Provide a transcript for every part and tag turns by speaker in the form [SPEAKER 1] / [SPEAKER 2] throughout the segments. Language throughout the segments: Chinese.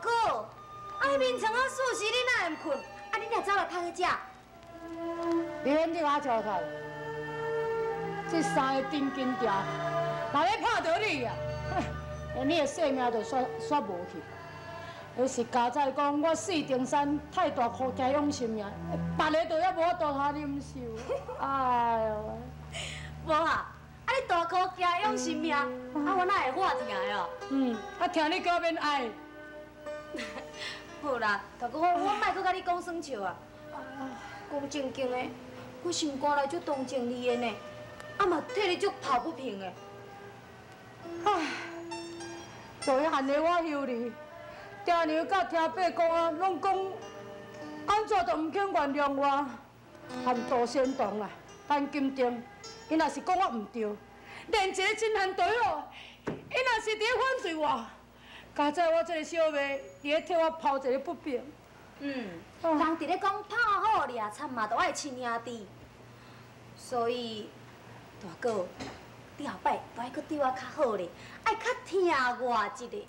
[SPEAKER 1] 哥，啊，迄眠床啊舒适，你哪会困？啊，你若走来趴去食？
[SPEAKER 2] 你免你我交谈，这三个顶金条，哪咧拍到你啊？连你的性命都煞无去。要是家在讲我四顶山太大苦加用性命，别个都还无法度通忍受。哎呦！
[SPEAKER 1] 无啊，啊你大苦加用性命，啊我哪会话听的哦？
[SPEAKER 2] 啊听你讲免爱。
[SPEAKER 1] 好啦，大哥，我莫搁甲你讲耍笑啊。讲正经的，我心肝内足同情你的呢，啊嘛替你足抱不平的。
[SPEAKER 2] 唉，做迄汉的我休你，听娘甲听爸讲啊，拢讲安怎都唔肯原谅我，含杜仙童啊，范金定，伊若是讲我唔对，连一个真汉对哦，伊若是伫咧反对我，加在我这个小妹伫咧替我抛一个不平。
[SPEAKER 1] 人伫咧讲拍好掠惨嘛，都爱亲兄弟，所以大哥，你后摆都爱搁对我较好咧，爱较听我一个。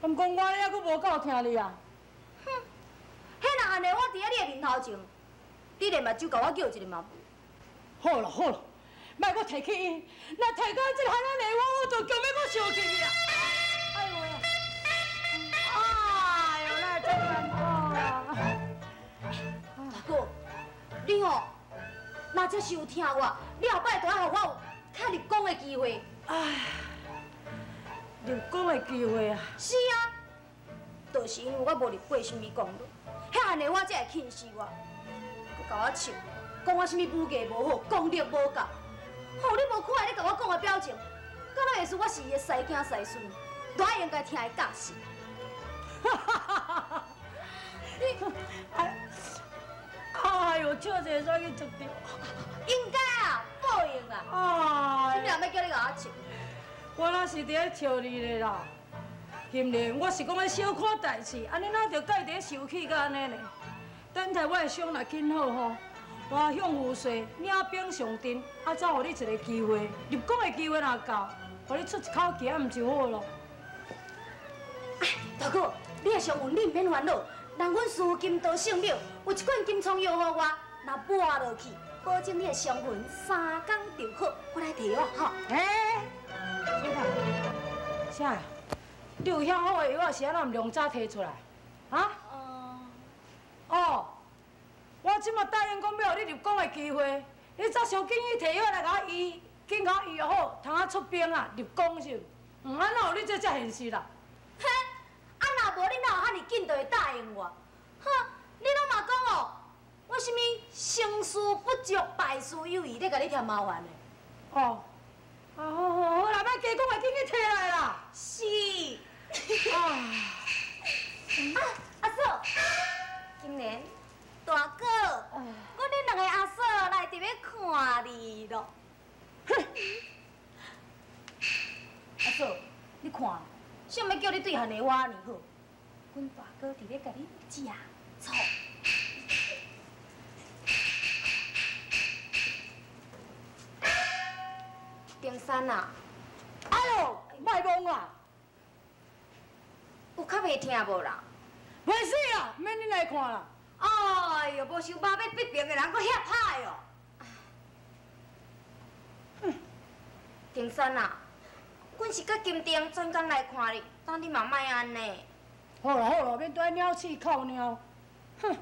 [SPEAKER 2] 敢讲我还阁无够听你啊？
[SPEAKER 1] 哼，迄若安尼，我伫咧你的面头前，你连目睭甲我叫一个嘛？
[SPEAKER 2] 好啦好啦，莫阁提起伊，若提到这汉安尼，我就强要阁生气去啊！哎呦呀！哎呦，那真难过啊！
[SPEAKER 1] 大哥，你哦，若真是有听我，你后摆就要互我有较入讲的机会。
[SPEAKER 2] 哎，入讲的机会啊！
[SPEAKER 1] 是啊，就是因为我无入过什么公路，遐安尼我才会轻视我，佮甲我笑，讲我什么武艺无好，功力无够。吼，你无看下你甲我讲的表情，敢若会是我是伊的师囝师孙，都爱应该听伊教示。
[SPEAKER 2] 哈哈哈哈哈！你，哎呦，笑者煞去捉着。
[SPEAKER 1] 应该啊，报应啊！
[SPEAKER 2] 哎，
[SPEAKER 1] 什么人要叫你甲我笑？
[SPEAKER 2] 我哪是伫咧笑你咧啦？嫌咧，我是讲咧小看代志，安尼哪着甲伊伫咧生气甲安尼呢？等待我的伤若紧好吼，我向富帅领兵上阵，啊，再互你一个机会，入讲的机会若到，互你出一口气啊，毋就好咯？
[SPEAKER 1] 哎，大哥，你也上运，你免烦恼。人阮师父金刀圣庙有一罐金疮药互我，若抹落去，保证你的伤痕3天就好。我来摕我吼。
[SPEAKER 2] 哎，啥呀？你有遐好的药，是安怎毋量早摕出来？啊？哦，我即马答应讲要互你入讲的机会，你早上紧去摕药来甲我医，紧甲我医好，通啊出兵啊入讲是？安怎有你这现实啦？
[SPEAKER 1] 嘿，啊若无你哪有遐尼紧就会答应我？哼，你拢嘛讲哦，我什么成事不足败事有余，咧甲你添麻烦的。
[SPEAKER 2] 哦，好，啦，莫加讲话，紧去摕来啦。
[SPEAKER 1] 是。阿嫂，今年大哥，我恁两个阿嫂来特别看你咯。哼，阿嫂，你看，想要叫你对汉的我呢好，阮大哥特别甲你食醋。丁山啊，
[SPEAKER 2] 哎呦，莫懵啊！
[SPEAKER 1] 有较袂听无啦？
[SPEAKER 2] 袂死啦，免你来看啦。
[SPEAKER 1] 哎哟，无想肉要逼病的人，阁遐歹哦。丁山啊，阮是甲金丁专工来看你，但你嘛莫安尼。
[SPEAKER 2] 好啦好啦，免对鸟气靠鸟。哼，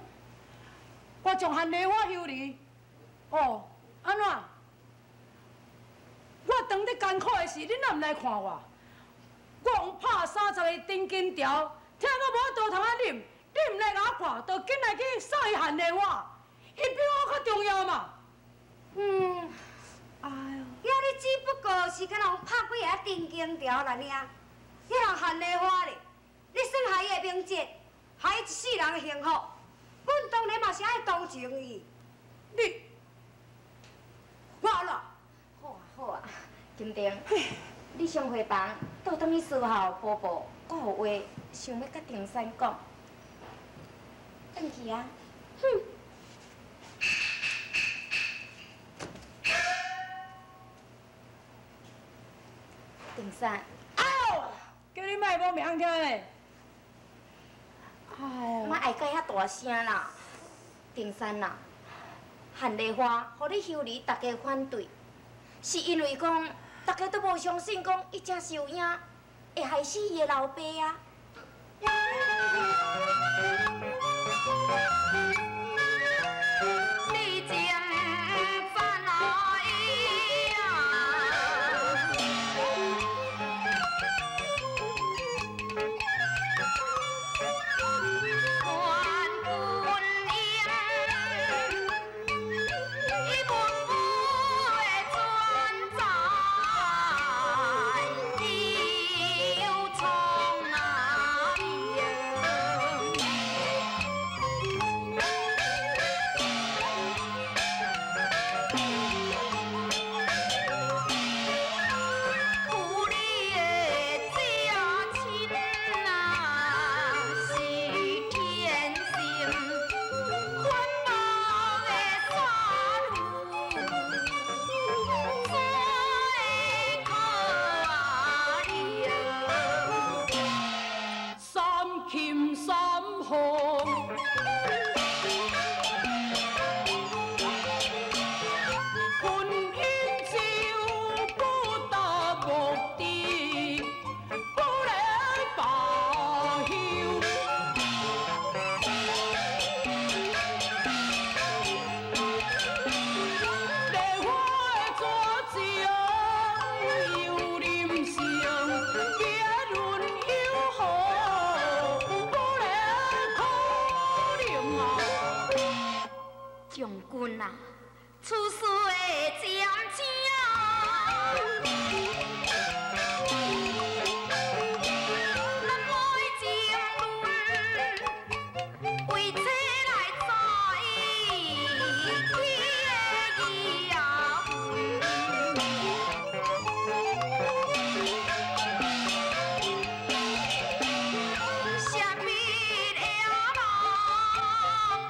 [SPEAKER 2] 我从汉内我休你。哦，安怎？我当伫艰苦的时，你哪毋来看我？我用拍30个顶金条，听我无倒通啊啉，你毋来甲我看，就紧来去扫伊汉内我，伊比我较重要嘛。哎呦，
[SPEAKER 1] 遐你只不过是敢若拍几下顶金条啦尔，迄人汉内花咧，你算害伊的名节，害伊一世人的幸福，阮当然嘛是爱同情伊。
[SPEAKER 2] 你，我啦。
[SPEAKER 1] 好啊好啊，金丁，你上回房，倒等你事后补补，我有话想要甲丁山讲。转去啊！哼。丁山，
[SPEAKER 2] 哎呦，叫你莫无名听嘞！哎
[SPEAKER 1] 莫爱甲遐大声啦，丁山啦，汉丽花，互你修理，大家反对，是因为讲大家都无相信讲伊真是有影，会害死伊的老爸啊。你情烦来将军啊，此事会渐正。咱爱情论，为妻来在意的义啊啥物了郎，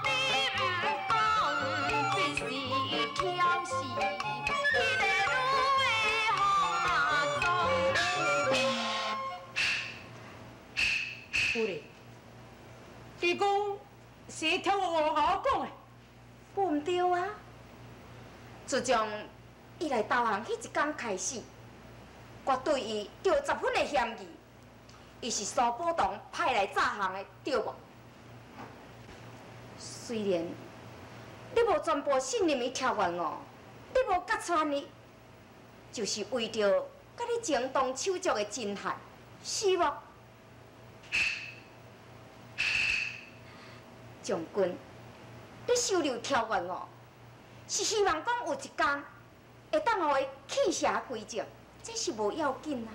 [SPEAKER 1] 你唔讲，必是挑事，迄个女的好中。
[SPEAKER 2] 夫人，伊讲是跳我甲我讲的，
[SPEAKER 1] 不毋对啊！自从伊来投降迄一天开始，我对伊就有10分的嫌疑。伊是苏宝堂派来诈降的，对无？虽然你无全部信任伊条件哦，你无揭穿伊，就是为着甲你情同手足的真汉，是无？将军，你收留条件哦，是希望讲有一天会当互伊弃邪归正，这是无要紧啊。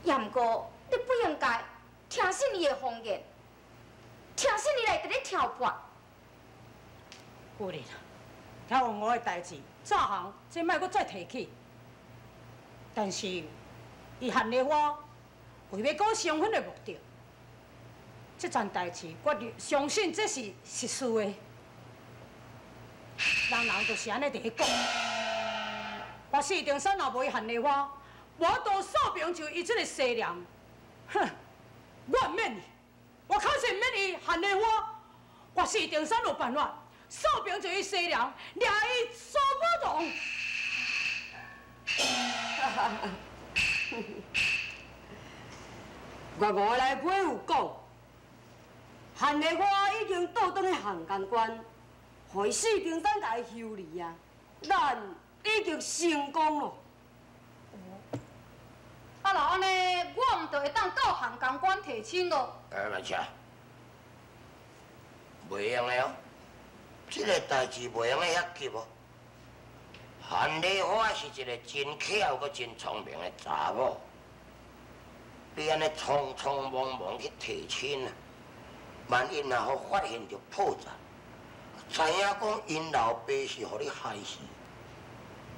[SPEAKER 1] 也毋过你不应该听信伊的风言，听信伊来伫咧挑拨。
[SPEAKER 2] 夫人，跳我的代志，诈降这莫阁再提起。但是，伊喊了我为要讲身份的目的，这件代志我相信这是实事的。人就是安尼伫咧讲。我四定山若无伊喊了我到少平就伊这个西凉，哼，我免伊，我确实免伊喊了我四定山有办法。少平就去西凉，掠伊苏宝堂。
[SPEAKER 3] 我来配有讲，汉的我已经倒转去汉江关，互四平山甲伊修理啊，咱已经成功了。
[SPEAKER 2] 啊，若安尼，我毋就会当到汉江关提亲咯。
[SPEAKER 4] 慢车，袂用的哦。这个代志袂用的遐急哦。韩丽花是一个真巧佮真聪明的查某，你安尼匆匆忙忙去提亲啊，万一若互发现着破绽，知影讲因老爸是互你害死，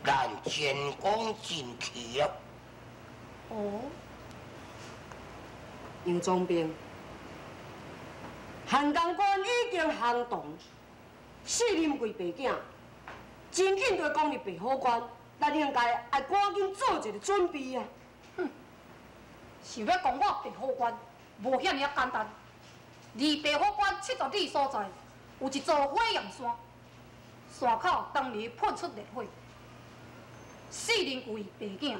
[SPEAKER 4] 咱前功尽弃了。
[SPEAKER 3] 哦，杨宗兵，汉江关已经行动，4任贵白囝，真紧就攻入白虎关，咱应该爱赶紧做一个准备啊！
[SPEAKER 2] 哼，想要攻我白虎关，无遐尔简单。离白虎关70里所在，有一座火焰山，山口当日喷出烈火，4人有伊白囝，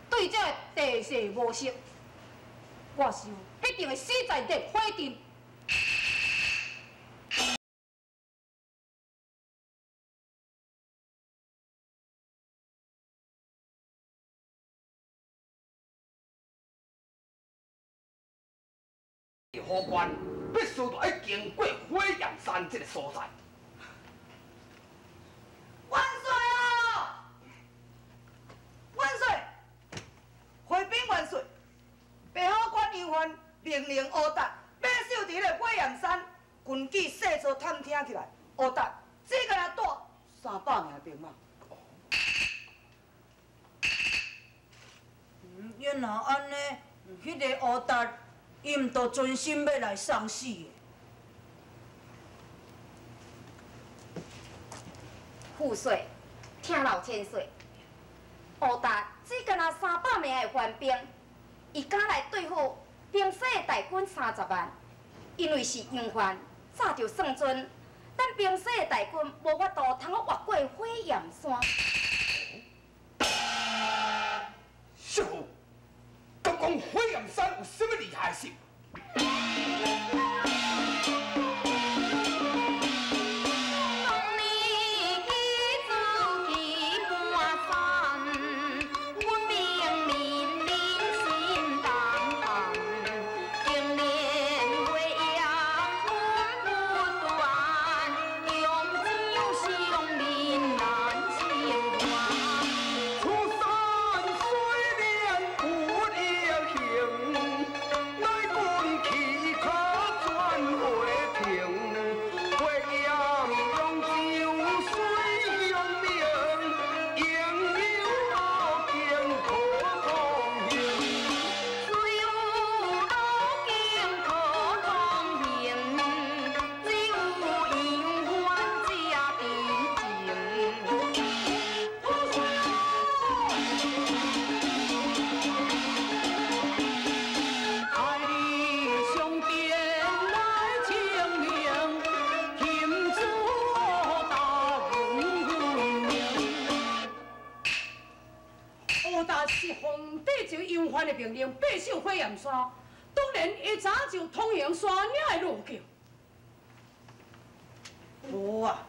[SPEAKER 2] 对这地势无熟，我想必定会死在烈火中。
[SPEAKER 5] 火关必须要经过火焰山这个所在。
[SPEAKER 3] 万岁啊！万岁！回禀万岁！白虎关杨环命令柯达把守伫个火焰山，军纪细作探听起来。柯达只个来带300名兵马。
[SPEAKER 6] 原来安尼，迄个柯达。 伊毋都专心要来送死的。
[SPEAKER 1] 父岁，听老千岁，柯达只干那300名的官兵，伊敢来对付平西的大军30万，因为是杨环，早就算准，咱平西的大军无法度通越过火焰山。
[SPEAKER 5] 师傅。 敢讲火焰山有什么厉害的事？
[SPEAKER 2] 的命令备守火焰山，当然一早就通行山岭的路径。
[SPEAKER 6] 无啊，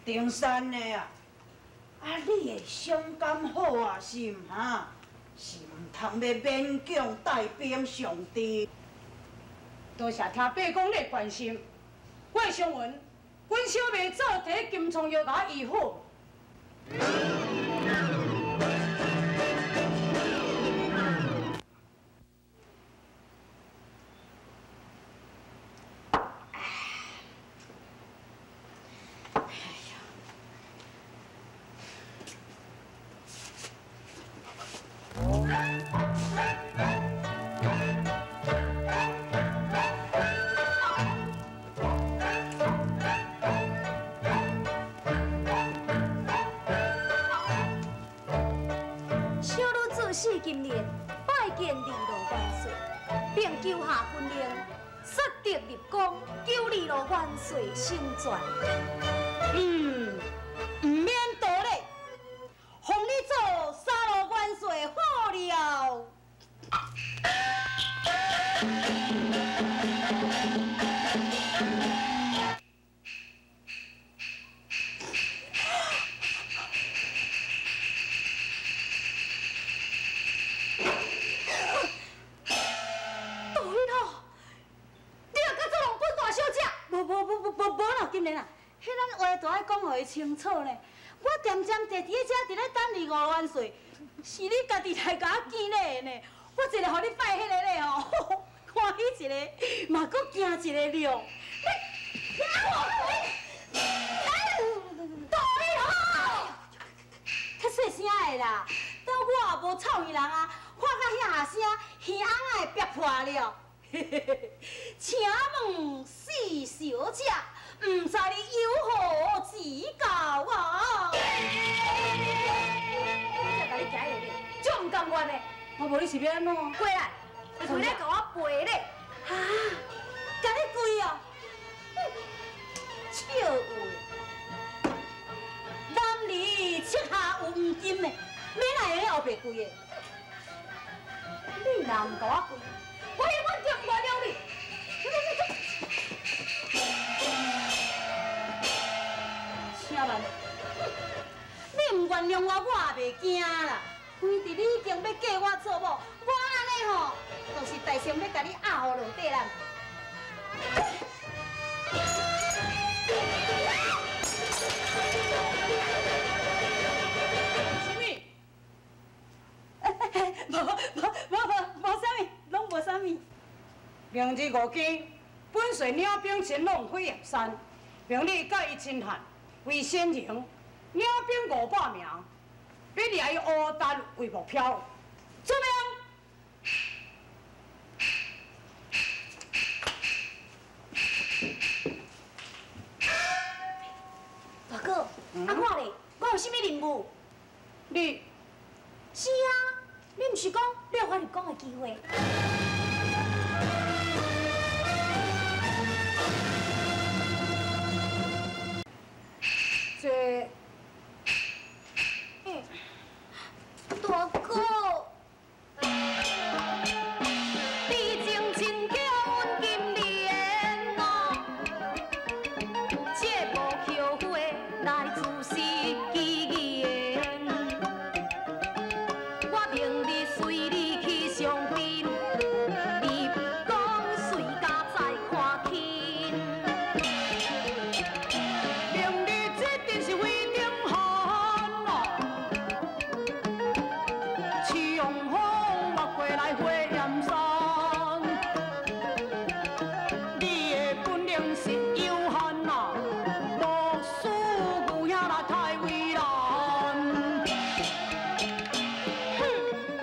[SPEAKER 6] 登山的啊，你的伤感好啊是毋哈？是毋通要勉强带兵上阵。
[SPEAKER 2] 多谢听八公的关心，我相闻，阮小妹早摕金疮药甲医好。
[SPEAKER 1] 今年拜见二路元帅，并救下军令，率德立功，求二路元帅伸传。
[SPEAKER 6] 唔免多礼，奉你做三路元帅好了。
[SPEAKER 2] 今年啊，迄咱话都爱讲互伊清楚呢。我渐渐坐伫迄遮，伫咧等二五元帅，是你家己来甲我建立的呢。我一个互你拜迄个咧吼，欢喜一个，嘛搁惊一个了。大你好，较细声的啦。但我也无臭伊人啊，看到遐下声，耳翁也会憋破了。请问四小姐？ 唔知你有何指教啊？我才甲你行下咧，这唔甘愿的。我无你是要安怎？过来，你来甲我陪咧。啊，甲你跪哦！笑话，男儿膝下有黄金的，免来喺后壁跪的。你若唔甲我跪，我永远就唔原谅你。请问，你唔原谅我，我也袂惊啦。规日你已经要嫁我做某，我安尼吼，就是大声要甲你压落地啦。无啥物，拢无啥物。明日5更，本帅领兵前往火焰山，并你甲伊亲汉为先营，领兵500名，以掠伊乌达为目标。出兵！
[SPEAKER 1] 大哥，啊我咧，我有啥物任务？
[SPEAKER 2] 你
[SPEAKER 1] 是啊，你毋是讲你有法律讲的机会？
[SPEAKER 2] 这
[SPEAKER 1] 大哥，你情情叫阮金莲哦，切莫后悔来自失机缘。我明日随你去上宾，你讲随家再看轻。明日这定是非常寒哦。强风划过来火焰山，你的本领是有限呐，无输牛兄来太为难。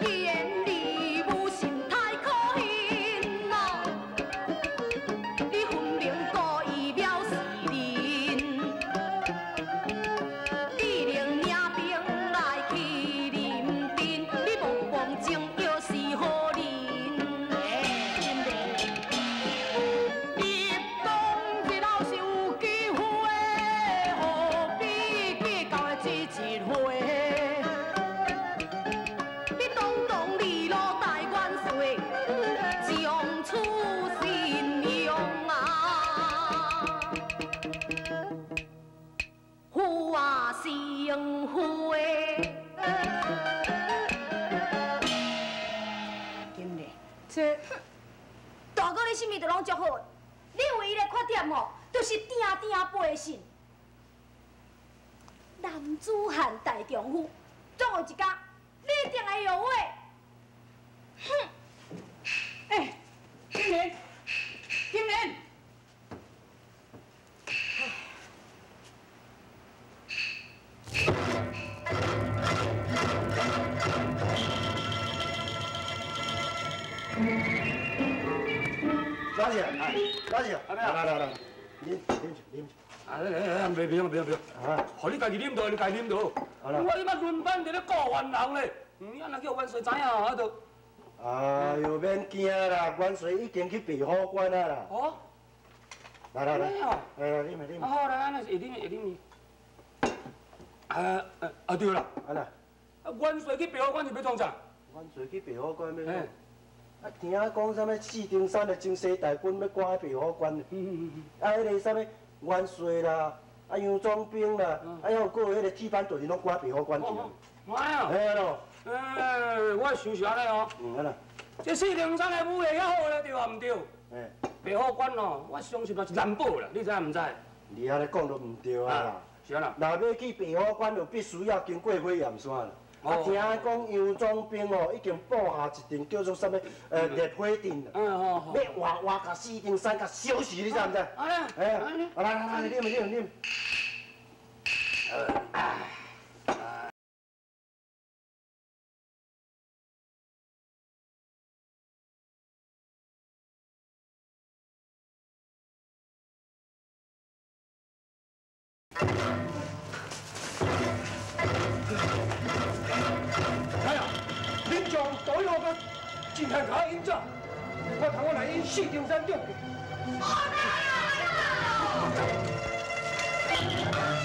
[SPEAKER 1] 既然你无心太可恨呐，你分明故意藐视人。你令领兵来去临阵，你茫茫情又是何人？你当日老是有机会，何必计较的只一回？你当当利落大元帅，将此信用啊！花成灰。
[SPEAKER 2] 今日这
[SPEAKER 1] 大哥，你啥物都拢足好的，你唯一的缺点吼，就是定定背信。男子汉大丈夫，总有一天你一定会后悔。哼！
[SPEAKER 2] 哎，金莲，金莲。
[SPEAKER 7] 老姐，哎，老姐，来，啉。
[SPEAKER 5] 啊，来，袂用。
[SPEAKER 7] 啊，
[SPEAKER 5] 互你家己啉倒，你家己啉倒。我即摆轮班伫咧顾元老咧，安若叫元帅知影啊都。
[SPEAKER 7] 哎呦，免惊啦，元帅已经去备好关啊啦。
[SPEAKER 5] 哦，
[SPEAKER 7] 来，啉。
[SPEAKER 5] 好来，安尼会啉。对啦，
[SPEAKER 7] 啊啦，
[SPEAKER 5] 元帅去备好关是要创啥？
[SPEAKER 7] 元帅去备好关要。啊，听讲啥物四丁山的征西大军要赶去备好关。啊，迄个啥物元帅啦，啊杨庄兵啦，啊还有个迄个铁板队拢赶备好关去。
[SPEAKER 5] 妈呀！
[SPEAKER 7] 嘿咯。
[SPEAKER 5] 我想是安尼哦。
[SPEAKER 7] 啊啦。
[SPEAKER 5] 这四丁山的武艺遐好咧，对啊毋对？
[SPEAKER 7] 哎，
[SPEAKER 5] 备好关哦，我相信嘛是难保啦，你知影毋知？
[SPEAKER 7] 你安尼讲都毋对啊啦。
[SPEAKER 5] 是啊啦。
[SPEAKER 7] 若要去备好关，就必须要经过火焰山啦。啊，听讲杨庄兵哦，已经布下一阵叫做啥物烈火阵啦。
[SPEAKER 5] 好。
[SPEAKER 7] 要挖甲四丁山甲烧死，你知毋知？
[SPEAKER 5] 安尼。
[SPEAKER 7] 哎，来，啉。
[SPEAKER 5] 哎呀，恁将对我个真系假演诈，我同我来因四丁山中去，
[SPEAKER 3] 我来了！